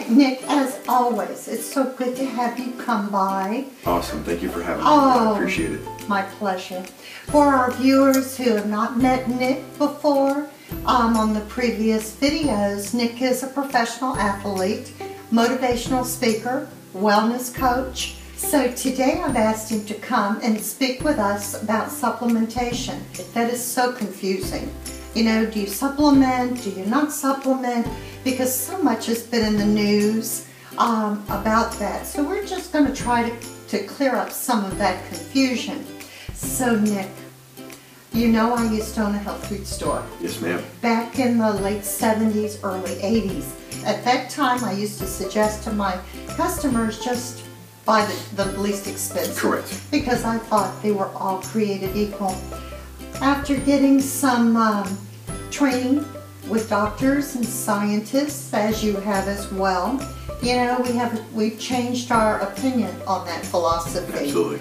Nick, as always, it's so good to have you come by. Awesome. Thank you for having me. I appreciate it. My pleasure. For our viewers who have not met Nick before, on the previous videos, Nick is a professional athlete, motivational speaker, wellness coach. So today I've asked him to come and speak with us about supplementation. That is so confusing. You know, do you supplement? Do you not supplement? Because so much has been in the news about that. So we're just going to try to clear up some of that confusion. So Nick, you know I used to own a health food store. Yes, ma'am. Back in the late 70s, early 80s. At that time, I used to suggest to my customers just buy the least expensive. Correct. Because I thought they were all created equal. After getting some training with doctors and scientists, as you have as well, you know, we've changed our opinion on that philosophy. Absolutely.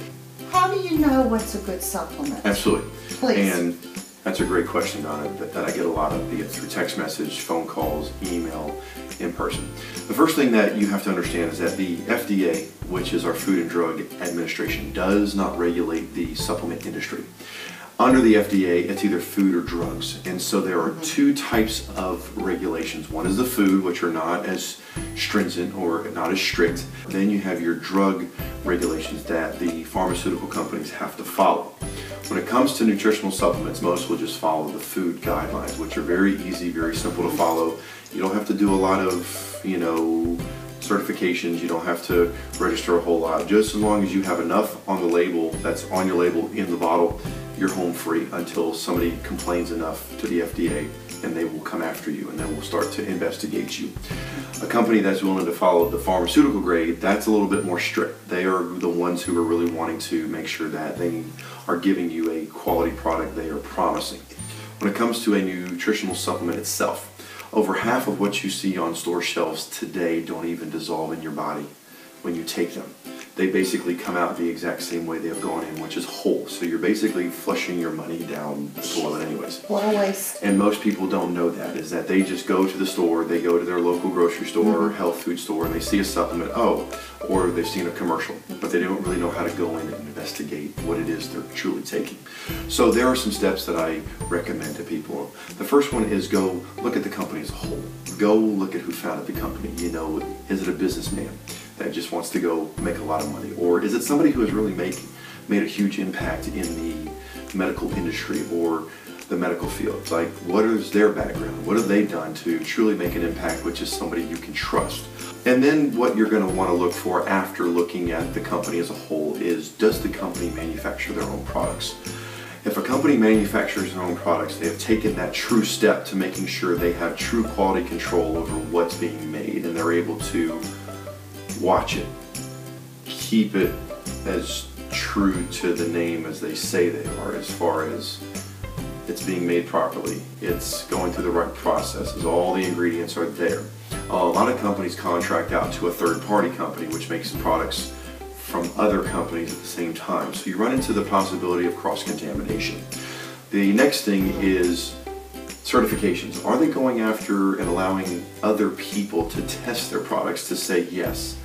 How do you know what's a good supplement? Absolutely. Please. And that's a great question, Donna, that I get a lot of, be it through text message, phone calls, email, in person. The first thing that you have to understand is that the FDA, which is our Food and Drug Administration, does not regulate the supplement industry. Under the FDA, it's either food or drugs. And so there are two types of regulations. One is the food, which are not as stringent or not as strict. Then you have your drug regulations that the pharmaceutical companies have to follow. When it comes to nutritional supplements, most will just follow the food guidelines, which are very easy, very simple to follow. You don't have to do a lot of, you know, certifications. You don't have to register a whole lot. Just as long as you have enough on the label, that's on your label in the bottle, you're home free until somebody complains enough to the FDA and they will come after you and then we'll start to investigate you. A company that's willing to follow the pharmaceutical grade, that's a little bit more strict. They are the ones who are really wanting to make sure that they are giving you a quality product they are promising. When it comes to a nutritional supplement itself, over half of what you see on store shelves today don't even dissolve in your body when you take them. They basically come out the exact same way they have gone in, which is whole. So you're basically flushing your money down the toilet anyways. What a waste. And most people don't know that, is that they just go to the store, they go to their local grocery store or health food store and they see a supplement, or they've seen a commercial, but they don't really know how to go in and investigate what it is they're truly taking. So there are some steps that I recommend to people. The first one is go look at the company as a whole. Go look at who founded the company. You know, is it a businessman that just wants to go make a lot of money? Or is it somebody who has really made a huge impact in the medical industry or the medical field? Like, what is their background? What have they done to truly make an impact, which is somebody you can trust? And then what you're going to want to look for after looking at the company as a whole is, does the company manufacture their own products? If a company manufactures their own products, they have taken that true step to making sure they have true quality control over what's being made and they're able to watch it, keep it as true to the name as they say they are, as far as it's being made properly, it's going through the right processes, all the ingredients are there. A lot of companies contract out to a third-party company which makes products from other companies at the same time, so you run into the possibility of cross-contamination. The next thing is certifications. Are they going after and allowing other people to test their products to say, yes,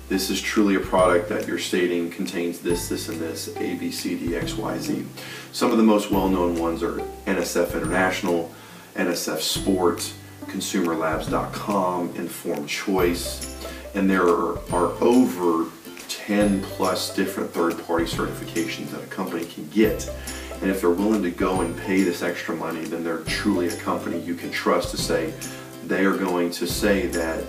this is truly a product that you're stating contains this, this, and this, A, B, C, D, X, Y, Z. Some of the most well-known ones are NSF International, NSF Sport, ConsumerLabs.com, Informed Choice, and there are over 10 plus different third-party certifications that a company can get. And if they're willing to go and pay this extra money, then they're truly a company you can trust to say, they are going to say that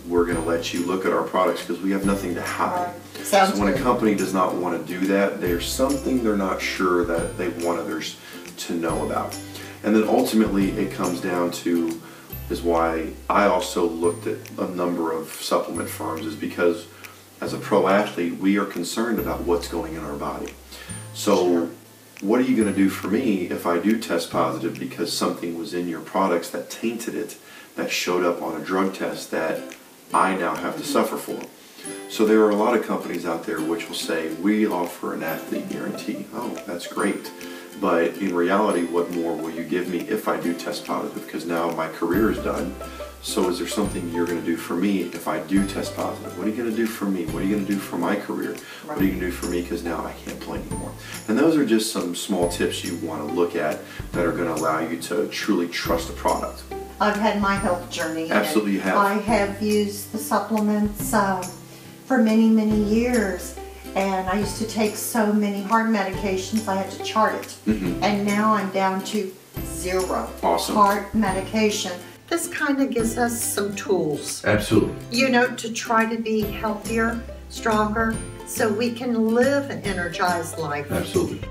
we're going to let you look at our products because we have nothing to hide. So when a company does not want to do that, there's something they're not sure that they want others to know about. And then ultimately it comes down to, is why I also looked at a number of supplement firms, is because as a pro athlete, we are concerned about what's going in our body. So what are you going to do for me if I do test positive because something was in your products that tainted it, that showed up on a drug test that I now have to suffer for? So there are a lot of companies out there which will say, we offer an athlete guarantee. Oh, that's great. But in reality, what more will you give me if I do test positive? Because now my career is done. So is there something you're going to do for me if I do test positive? What are you going to do for me? What are you going to do for my career? What are you going to do for me because now I can't play anymore? And those are just some small tips you want to look at that are going to allow you to truly trust the product. I've had my health journey. Absolutely you have. I have used the supplements for many, many years. And I used to take so many heart medications, I had to chart it. And now I'm down to 0 heart medication. This kind of gives us some tools. Absolutely. You know, to try to be healthier, stronger, so we can live an energized life. Absolutely.